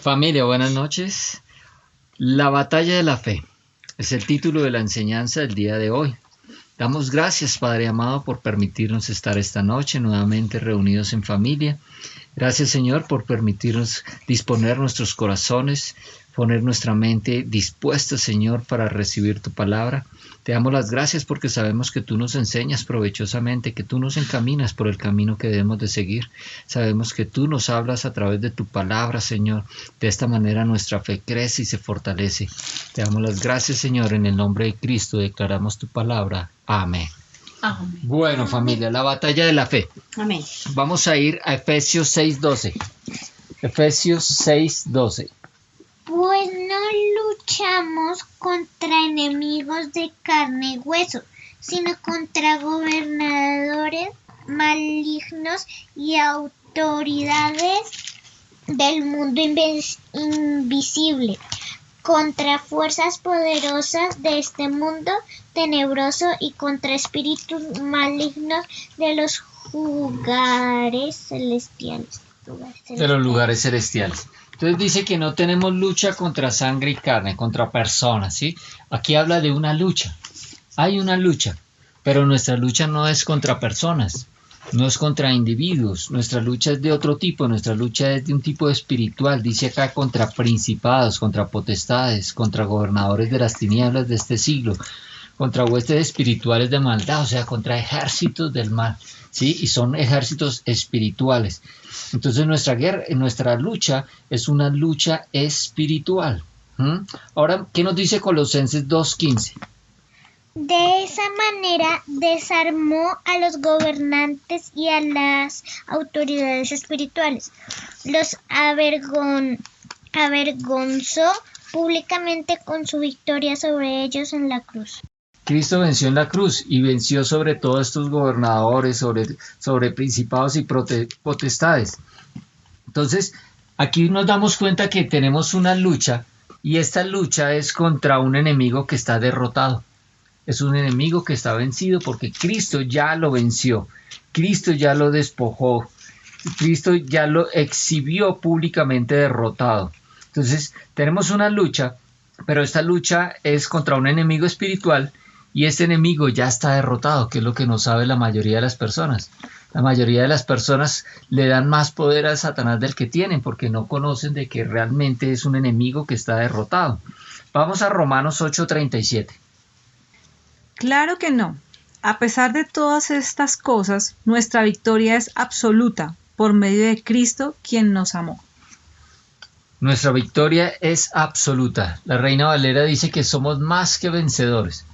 Familia, buenas noches. La batalla de la fe es el título de la enseñanza del día de hoy. Damos gracias, Padre amado, por permitirnos estar esta noche nuevamente reunidos en familia. Gracias, Señor, por permitirnos disponer nuestros corazones, poner nuestra mente dispuesta, Señor, para recibir tu palabra. Te damos las gracias porque sabemos que tú nos enseñas provechosamente, que tú nos encaminas por el camino que debemos de seguir. Sabemos que tú nos hablas a través de tu palabra, Señor. De esta manera nuestra fe crece y se fortalece. Te damos las gracias, Señor, en el nombre de Cristo declaramos tu palabra. Amén. Amén. Bueno, familia, la batalla de la fe. Amén. Vamos a ir a Efesios 6:12. Efesios 6:12. Pues no luchamos contra enemigos de carne y hueso, sino contra gobernadores malignos y autoridades del mundo invisible, contra fuerzas poderosas de este mundo tenebroso y contra espíritus malignos de los lugares celestiales. De los lugares celestiales. Entonces dice que no tenemos lucha contra sangre y carne, contra personas, ¿sí? Aquí habla de una lucha. Hay una lucha, pero nuestra lucha no es contra personas, no es contra individuos. Nuestra lucha es de otro tipo, nuestra lucha es de un tipo espiritual. Dice acá contra principados, contra potestades, contra gobernadores de las tinieblas de este siglo, contra huestes espirituales de maldad, o sea, contra ejércitos del mal, ¿sí? Y son ejércitos espirituales. Entonces nuestra lucha es una lucha espiritual. Ahora, ¿qué nos dice Colosenses 2:15? De esa manera desarmó a los gobernantes y a las autoridades espirituales. Los avergonzó públicamente con su victoria sobre ellos en la cruz. Cristo venció en la cruz y venció sobre todos estos gobernadores, sobre principados y potestades. Entonces, aquí nos damos cuenta que tenemos una lucha y esta lucha es contra un enemigo que está derrotado. Es un enemigo que está vencido porque Cristo ya lo venció. Cristo ya lo despojó. Cristo ya lo exhibió públicamente derrotado. Entonces, tenemos una lucha, pero esta lucha es contra un enemigo espiritual. Y este enemigo ya está derrotado, que es lo que no sabe la mayoría de las personas. La mayoría de las personas le dan más poder a Satanás del que tienen, porque no conocen de que realmente es un enemigo que está derrotado. Vamos a Romanos 8:37. Claro que no. A pesar de todas estas cosas, nuestra victoria es absoluta por medio de Cristo, quien nos amó. Nuestra victoria es absoluta. La Reina Valera dice que somos más que vencedores.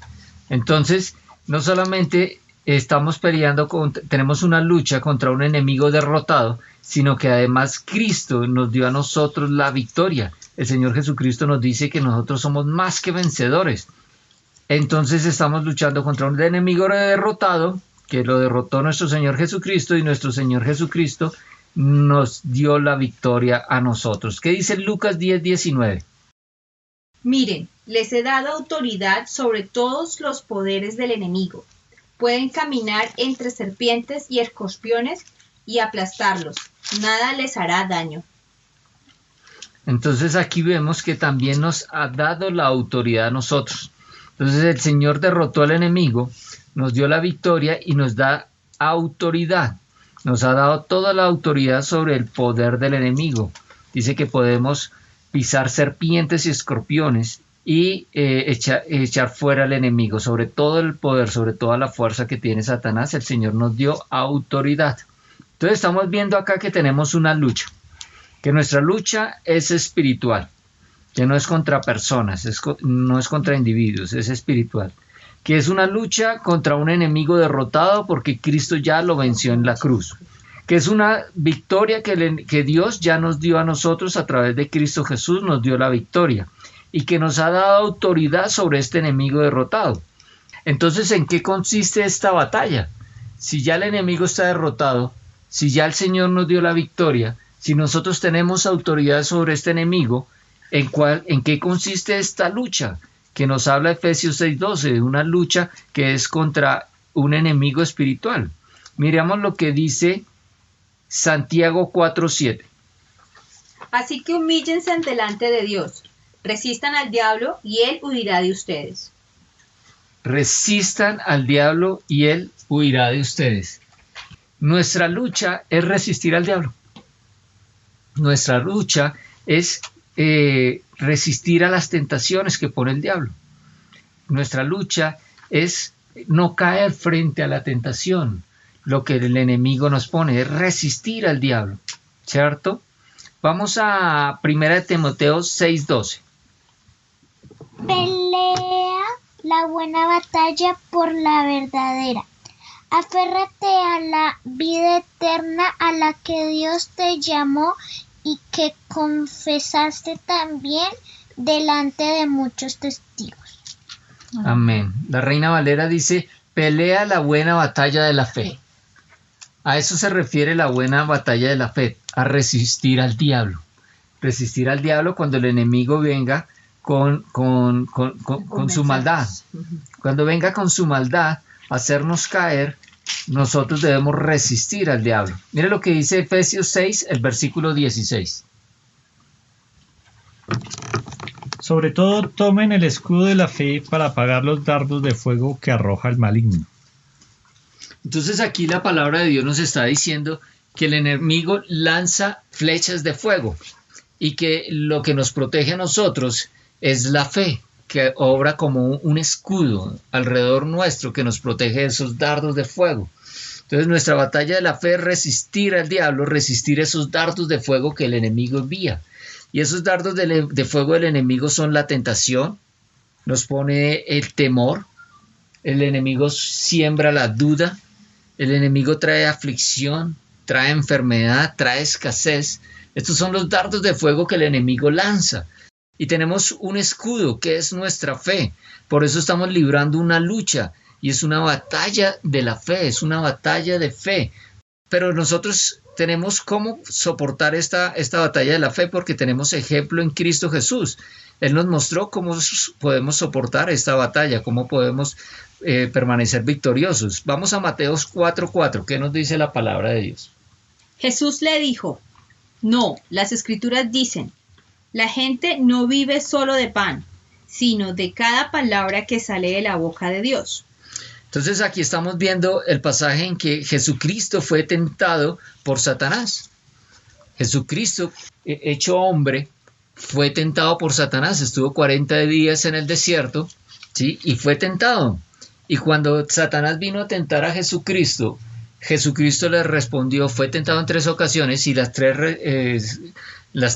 Entonces, no solamente estamos tenemos una lucha contra un enemigo derrotado, sino que además Cristo nos dio a nosotros la victoria. El Señor Jesucristo nos dice que nosotros somos más que vencedores. Entonces estamos luchando contra un enemigo derrotado, que lo derrotó nuestro Señor Jesucristo, y nuestro Señor Jesucristo nos dio la victoria a nosotros. ¿Qué dice Lucas 10:19? Miren, les he dado autoridad sobre todos los poderes del enemigo. Pueden caminar entre serpientes y escorpiones y aplastarlos. Nada les hará daño. Entonces aquí vemos que también nos ha dado la autoridad a nosotros. Entonces el Señor derrotó al enemigo, nos dio la victoria y nos da autoridad. Nos ha dado toda la autoridad sobre el poder del enemigo. Dice que podemos pisar serpientes y escorpiones y echar fuera al enemigo. Sobre todo el poder, sobre toda la fuerza que tiene Satanás, el Señor nos dio autoridad. Entonces estamos viendo acá que tenemos una lucha, que nuestra lucha es espiritual, que no es contra personas, no es contra individuos, es espiritual, que es una lucha contra un enemigo derrotado porque Cristo ya lo venció en la cruz, que es una victoria que Dios ya nos dio a nosotros a través de Cristo Jesús, nos dio la victoria y que nos ha dado autoridad sobre este enemigo derrotado. Entonces, ¿en qué consiste esta batalla? Si ya el enemigo está derrotado, si ya el Señor nos dio la victoria, si nosotros tenemos autoridad sobre este enemigo, ¿en qué consiste esta lucha? Que nos habla Efesios 6:12, de una lucha que es contra un enemigo espiritual. Miremos lo que dice Santiago 4:7. Así que humíllense delante de Dios, resistan al diablo y él huirá de ustedes. Resistan al diablo y él huirá de ustedes. Nuestra lucha es resistir al diablo. Nuestra lucha es resistir a las tentaciones que pone el diablo. Nuestra lucha es no caer frente a la tentación. Lo que el enemigo nos pone es resistir al diablo, ¿cierto? Vamos a 1 Timoteo 6:12. Pelea la buena batalla por la verdadera. Aférrate a la vida eterna a la que Dios te llamó y que confesaste también delante de muchos testigos. Amén. La Reina Valera dice, pelea la buena batalla de la fe. A eso se refiere la buena batalla de la fe, a resistir al diablo. Resistir al diablo cuando el enemigo venga con su maldad. Cuando venga con su maldad a hacernos caer, nosotros debemos resistir al diablo. Mire lo que dice Efesios 6, el versículo 16. Sobre todo tomen el escudo de la fe para apagar los dardos de fuego que arroja el maligno. Entonces aquí la palabra de Dios nos está diciendo que el enemigo lanza flechas de fuego y que lo que nos protege a nosotros es la fe, que obra como un escudo alrededor nuestro que nos protege de esos dardos de fuego. Entonces nuestra batalla de la fe es resistir al diablo, resistir esos dardos de fuego que el enemigo envía. Y esos dardos de fuego del enemigo son la tentación, nos pone el temor, el enemigo siembra la duda, el enemigo trae aflicción, trae enfermedad, trae escasez. Estos son los dardos de fuego que el enemigo lanza. Y tenemos un escudo que es nuestra fe. Por eso estamos librando una lucha y es una batalla de la fe, es una batalla de fe. Pero nosotros tenemos cómo soportar esta batalla de la fe porque tenemos ejemplo en Cristo Jesús. Él nos mostró cómo podemos soportar esta batalla, cómo podemos permanecer victoriosos. Vamos a Mateos 4:4. ¿Qué nos dice la palabra de Dios? Jesús le dijo, no, las escrituras dicen, la gente no vive solo de pan, sino de cada palabra que sale de la boca de Dios. Entonces aquí estamos viendo el pasaje en que Jesucristo fue tentado por Satanás. Jesucristo, hecho hombre, fue tentado por Satanás. Estuvo 40 días en el desierto, ¿sí? Y fue tentado. Y cuando Satanás vino a tentar a Jesucristo, Jesucristo le respondió, fue tentado en 3 ocasiones y las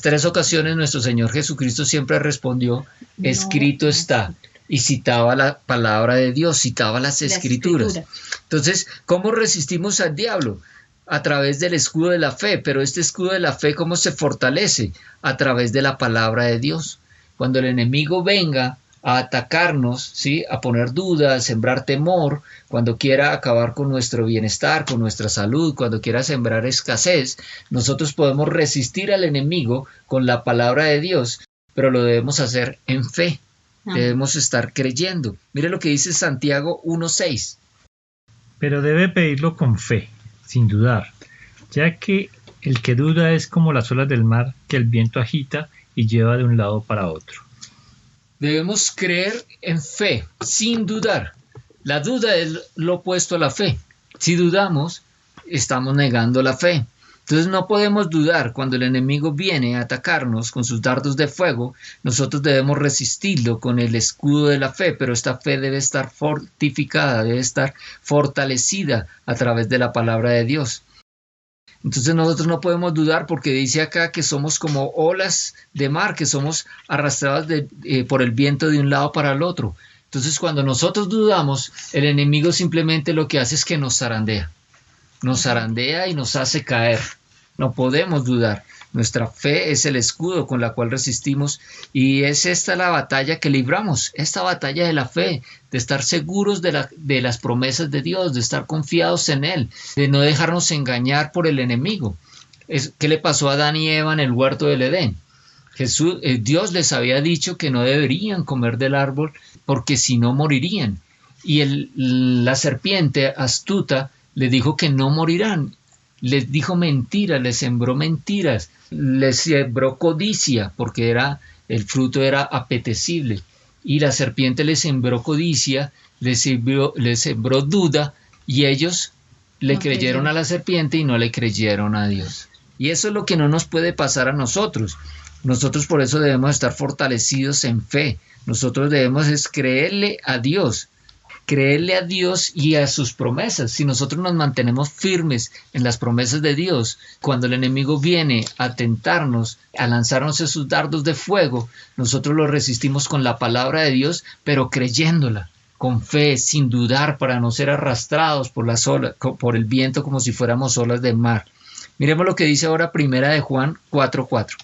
tres ocasiones nuestro Señor Jesucristo siempre respondió, escrito está. Y citaba la palabra de Dios, citaba las escrituras. Entonces, ¿cómo resistimos al diablo? A través del escudo de la fe, pero este escudo de la fe, ¿cómo se fortalece? A través de la palabra de Dios. Cuando el enemigo venga a atacarnos, ¿sí? A poner dudas, sembrar temor, cuando quiera acabar con nuestro bienestar, con nuestra salud, cuando quiera sembrar escasez, nosotros podemos resistir al enemigo con la palabra de Dios, pero lo debemos hacer en fe. Debemos estar creyendo. Mire lo que dice Santiago 1:6. Pero debe pedirlo con fe, sin dudar, ya que el que duda es como las olas del mar que el viento agita y lleva de un lado para otro. Debemos creer en fe, sin dudar. La duda es lo opuesto a la fe. Si dudamos, estamos negando la fe. Entonces no podemos dudar cuando el enemigo viene a atacarnos con sus dardos de fuego. Nosotros debemos resistirlo con el escudo de la fe, pero esta fe debe estar fortificada, debe estar fortalecida a través de la palabra de Dios. Entonces nosotros no podemos dudar porque dice acá que somos como olas de mar, que somos arrastrados por el viento de un lado para el otro. Entonces cuando nosotros dudamos, el enemigo simplemente lo que hace es que nos zarandea. Nos zarandea y nos hace caer. No podemos dudar. Nuestra fe es el escudo con la cual resistimos y es esta la batalla que libramos, esta batalla de la fe, de estar seguros de las promesas de Dios, de estar confiados en Él, de no dejarnos engañar por el enemigo. ¿Qué le pasó a Adán y Eva en el huerto del Edén? Dios les había dicho que no deberían comer del árbol porque si no morirían. Y la serpiente astuta le dijo que no morirán. les dijo mentiras, les sembró mentiras, les sembró codicia, porque el fruto era apetecible. Y la serpiente les sembró codicia, les sembró duda, y ellos le creyeron a la serpiente y no le creyeron a Dios. Y eso es lo que no nos puede pasar a nosotros. Nosotros por eso debemos estar fortalecidos en fe. Nosotros debemos creerle a Dios y a sus promesas. Si nosotros nos mantenemos firmes en las promesas de Dios, cuando el enemigo viene a tentarnos, a lanzarnos esos dardos de fuego, nosotros lo resistimos con la palabra de Dios, pero creyéndola, con fe, sin dudar, para no ser arrastrados por el viento como si fuéramos olas del mar. Miremos lo que dice ahora 1 de Juan 4:4.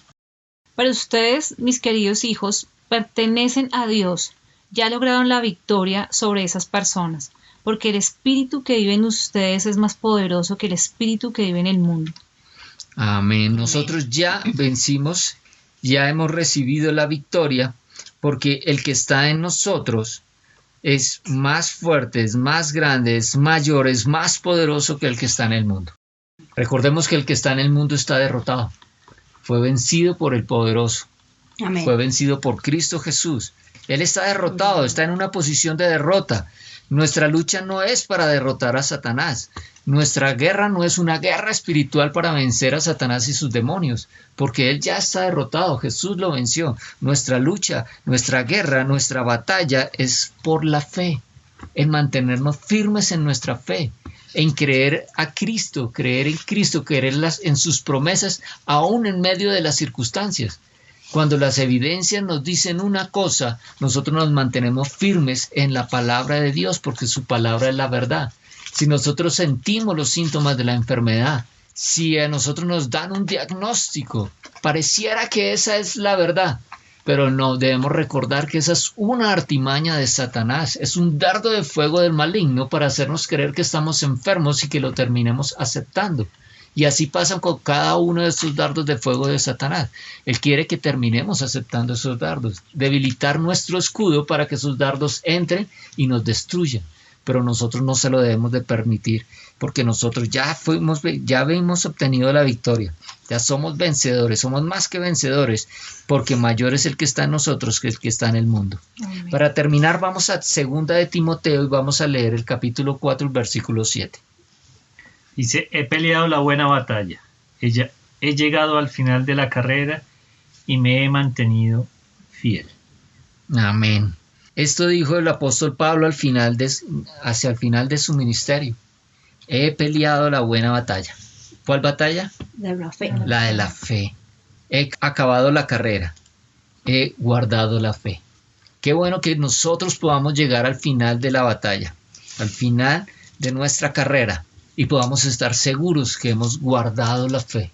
Pero ustedes, mis queridos hijos, pertenecen a Dios. Ya lograron la victoria sobre esas personas, porque el espíritu que vive en ustedes es más poderoso que el espíritu que vive en el mundo. Amén. Nosotros ya vencimos, ya hemos recibido la victoria, porque el que está en nosotros es más fuerte, es más grande, es mayor, es más poderoso que el que está en el mundo. Recordemos que el que está en el mundo está derrotado. Fue vencido por el poderoso. Amén. Fue vencido por Cristo Jesús. Él está derrotado, está en una posición de derrota. Nuestra lucha no es para derrotar a Satanás. Nuestra guerra no es una guerra espiritual para vencer a Satanás y sus demonios, porque él ya está derrotado, Jesús lo venció. Nuestra lucha, nuestra guerra, nuestra batalla es por la fe, en mantenernos firmes en nuestra fe, en creer a Cristo, creer en Cristo, creer en sus promesas, aún en medio de las circunstancias. Cuando las evidencias nos dicen una cosa, nosotros nos mantenemos firmes en la palabra de Dios, porque su palabra es la verdad. Si nosotros sentimos los síntomas de la enfermedad, si a nosotros nos dan un diagnóstico, pareciera que esa es la verdad, pero no, debemos recordar que esa es una artimaña de Satanás, es un dardo de fuego del maligno para hacernos creer que estamos enfermos y que lo terminemos aceptando. Y así pasa con cada uno de estos dardos de fuego de Satanás. Él quiere que terminemos aceptando esos dardos, debilitar nuestro escudo para que esos dardos entren y nos destruyan. Pero nosotros no se lo debemos de permitir, porque nosotros ya hemos obtenido la victoria. Ya somos vencedores, somos más que vencedores, porque mayor es el que está en nosotros que el que está en el mundo. Amén. Para terminar, vamos a 2 de Timoteo y vamos a leer el capítulo 4, el versículo 7. Dice, he peleado la buena batalla, he llegado al final de la carrera y me he mantenido fiel. Amén. Esto dijo el apóstol Pablo hacia el final de su ministerio. He peleado la buena batalla. ¿Cuál batalla? De la fe. La de la fe. He acabado la carrera. He guardado la fe. Qué bueno que nosotros podamos llegar al final de la batalla, al final de nuestra carrera, y podamos estar seguros que hemos guardado la fe,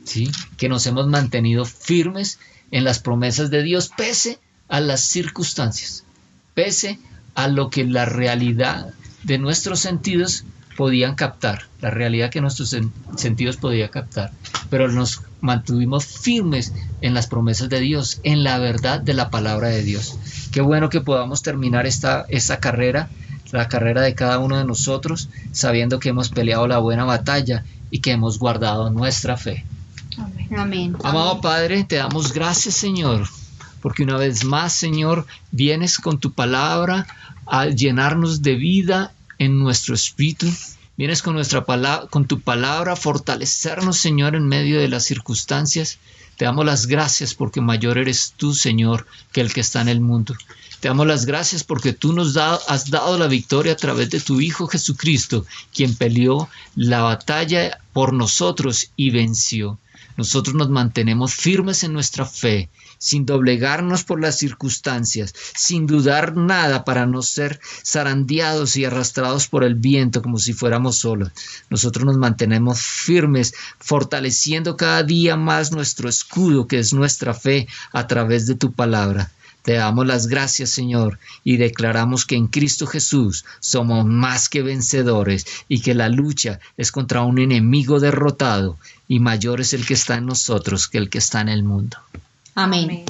¿sí? Que nos hemos mantenido firmes en las promesas de Dios pese a las circunstancias, pese a lo que la realidad de nuestros sentidos podían captar, la realidad que nuestros sentidos podían captar, pero nos mantuvimos firmes en las promesas de Dios, en la verdad de la palabra de Dios. Qué bueno que podamos terminar esta carrera, la carrera de cada uno de nosotros, sabiendo que hemos peleado la buena batalla y que hemos guardado nuestra fe. Amén. Amén. Amado Padre, te damos gracias, Señor, porque una vez más, Señor, vienes con tu palabra a llenarnos de vida en nuestro espíritu. Vienes con tu palabra a fortalecernos, Señor, en medio de las circunstancias. Te damos las gracias porque mayor eres tú, Señor, que el que está en el mundo. Te damos las gracias porque tú nos has dado la victoria a través de tu Hijo Jesucristo, quien peleó la batalla por nosotros y venció. Nosotros nos mantenemos firmes en nuestra fe, sin doblegarnos por las circunstancias, sin dudar nada para no ser zarandeados y arrastrados por el viento como si fuéramos solos. Nosotros nos mantenemos firmes, fortaleciendo cada día más nuestro escudo, que es nuestra fe, a través de tu palabra. Te damos las gracias, Señor, y declaramos que en Cristo Jesús somos más que vencedores y que la lucha es contra un enemigo derrotado y mayor es el que está en nosotros que el que está en el mundo. Amén.